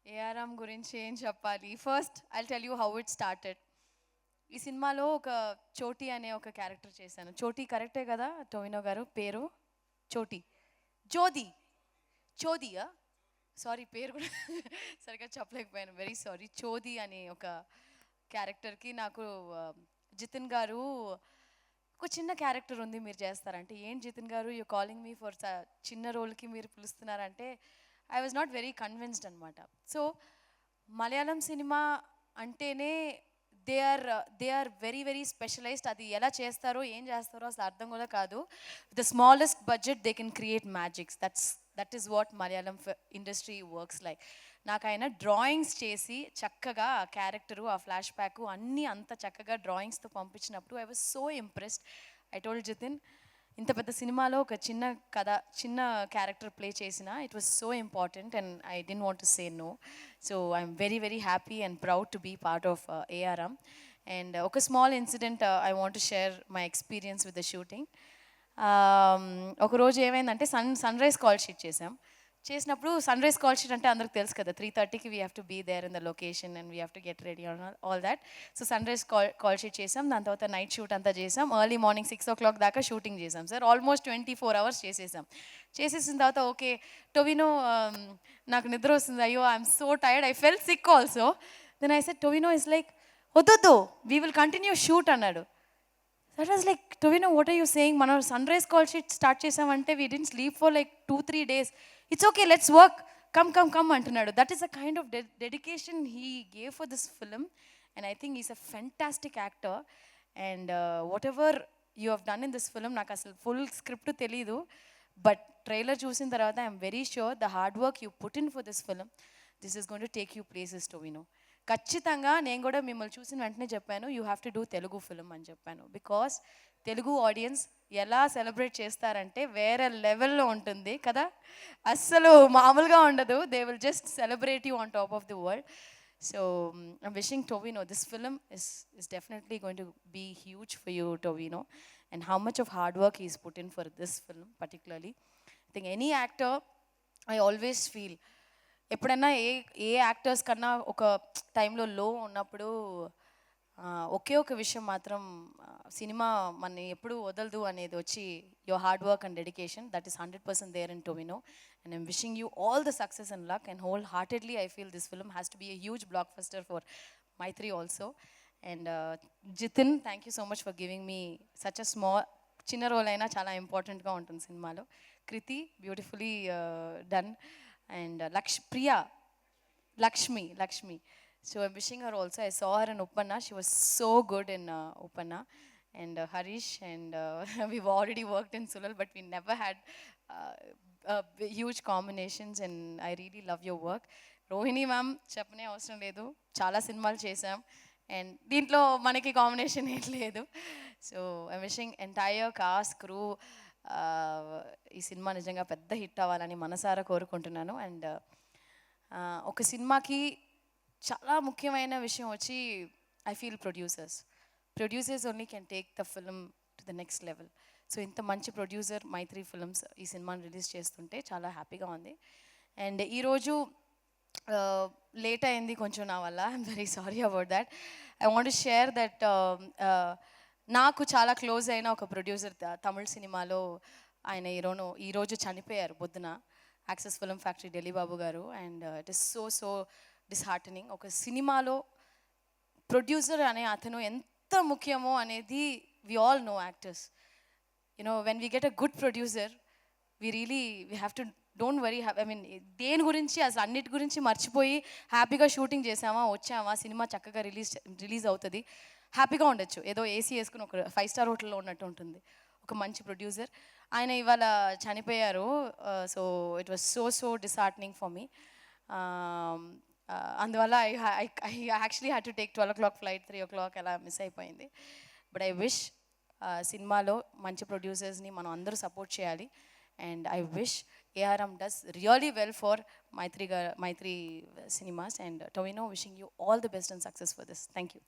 ARM గురించి ఏం చెప్పాలి? First I'll tell you how it started. ఈ సినిమాలో ఒక చోటీ అనే ఒక క్యారెక్టర్ చేశాను. చోటీ కరెక్టే కదా టోవినో గారు పేరు? చోటీ, జోది, చోదియా? సారీ పేరు కూడా సరిగ్గా చెప్పలేకపోయాను. Very sorry. చోది అనే ఒక క్యారెక్టర్కి నాకు జితిన్ గారు ఒక చిన్న క్యారెక్టర్ ఉంది, మీరు చేస్తారంటే ఏం జితిన్ గారు యూ కాలింగ్ మీ ఫర్ చిన్న రోల్కి మీరు పిలుస్తున్నారంటే I was not very convinced అనమాట. సో మలయాళం సినిమా అంటేనే they are very very specialised. అది ఎలా చేస్తారో ఏం చేస్తారో అసలు అర్థం కూడా కాదు. The smallest budget they can create magics. That is what Malayalam industry works like. నాకు ఆయన డ్రాయింగ్స్ చేసి చక్కగా ఆ క్యారెక్టరు, ఆ ఫ్లాష్ బ్యాక్ అన్నీ అంత చక్కగా డ్రాయింగ్స్తో పంపించినప్పుడు I was so impressed. I told Jithin, ఇంత పెద్ద సినిమాలో ఒక చిన్న కథ, చిన్న క్యారెక్టర్ ప్లే చేసిన it was so important and I didn't want to say no. So I'm very very happy and proud to be part of ARM. And ఒక small incident I want to share my experience with the shooting. ఒకరోజు ఏమైందంటే sunrise call sheet చేసినప్పుడు sunrise call sheet అంటే అందరికి తెలుసు కదా, 3:30కి we have to be there in the location and we have to get ready all that. So sunrise call sheet చేసాం, దాని తర్వాత నైట్ షూట్ అంతా చేసాం, ఎర్లీ మార్నింగ్ 6 o'clock దాకా షూటింగ్ చేసాం సార్. ఆల్మోస్ట్ 24 hours చేసేసిన తర్వాత ఓకే టొవినో, నాకు నిద్ర వస్తుంది, అయ్యో I'm so tired, I fell sick also. Then I said Tovino is like వద్దొద్దు వీ విల్ కంటిన్యూ షూట్ అన్నాడు. That was like Tovino what are you saying, మనం sunrise call sheet start చేసామంటే we didn't sleep for like 2-3 days. It's okay let's work, come అంటున్నాడు. That is a kind of dedication he gave for this film and I think is a fantastic actor. And what ever you have done in this film, నాకు అసలు full script తెలీదు, but trailer చూసిన తర్వాత I'm very sure the hard work you put in for this film, this is going to take you places Tovino. ఖచ్చితంగా నేను కూడా మిమ్మల్ని చూసిన వెంటనే చెప్పాను you have to do Telugu film అని చెప్పాను. బికాస్ తెలుగు ఆడియన్స్ ఎలా సెలబ్రేట్ చేస్తారంటే వేరే లెవెల్లో ఉంటుంది కదా, అస్సలు మామూలుగా ఉండదు. They will just celebrate you on top of the world. So I'm wishing Tovino this film is definitely going to be huge for you, Tovino, and how much of hard work he's put in for this film particularly. I think any actor, I always feel ఎప్పుడైనా ఏ actors కన్నా ఒక టైంలో లో ఉన్నప్పుడు ఒకే ఒక విషయం మాత్రం cinema మన ఎప్పుడు వదలదు అనేది వచ్చి your hard work and dedication. That is 100% there in Tovino and I'm wishing you all the success and luck and wholeheartedly I feel this film has to be a huge blockbuster for Mythri also. And Jithin, thank you so much for giving me such a small, చిన్న role అయినా చాలా ఇంపార్టెంట్గా ఉంటుంది సినిమాలో. Kriti beautifully done. And Lakshmi. So I'm wishing her also. I saw her in Uppanna. She was so good in Uppanna. And Harish, and we've already worked in Sulal, but we never had huge combinations. And I really love your work. Rohini ma'am, చెప్పనే అవసరం లేదు, చాలా సినిమాలు చేసాం and దీంట్లో మనకి combination ఏం లేదు. So I'm wishing entire cost crew ఈ సినిమా నిజంగా పెద్ద హిట్ అవ్వాలని మనసారా కోరుకుంటున్నాను. అండ్ ఒక సినిమాకి చాలా ముఖ్యమైన విషయం వచ్చి I feel producers only can take the film to the next level. So ఇంత మంచి ప్రొడ్యూసర్ మైత్రి ఫిల్మ్స్ ఈ సినిమాని రిలీజ్ చేస్తుంటే చాలా హ్యాపీగా ఉంది. అండ్ ఈరోజు లేట్ అయింది కొంచెం నా వల్ల, I'm very sorry about that. I want to share that నాకు చాలా క్లోజ్ అయిన ఒక ప్రొడ్యూసర్ తమిళ సినిమాలో ఆయన ఈరోజు చనిపోయారు పొద్దున, access film factory Dilli Babu garu. And it is so disheartening. ఒక సినిమాలో ప్రొడ్యూసర్ అనే అతను ఎంత ముఖ్యమో అనేది we all know actors. You know when we get a good producer we have to don't worry, I mean దేని గురించి అసలు అన్నిటి గురించి మర్చిపోయి హ్యాపీగా షూటింగ్ చేసామా వచ్చామా, సినిమా చక్కగా రిలీజ్ అవుతుంది, హ్యాపీగా ఉండొచ్చు. ఏదో ఏసీ వేసుకుని ఒక 5-star హోటల్లో ఉన్నట్టు ఉంటుంది ఒక మంచి ప్రొడ్యూసర్. ఆయన ఇవాళ చనిపోయారు. So it was so disheartening for me. అందువల్ల I actually had to take 12 o'clock flight, 3 o'clock అలా మిస్ అయిపోయింది. బట్ ఐ విష్ సినిమాలో మంచి ప్రొడ్యూసర్స్ని మనం అందరూ సపోర్ట్ చేయాలి. And I wish ARM does really well for Maitri Cinemas. And Tovino, wishing you all the best and success for this. Thank you.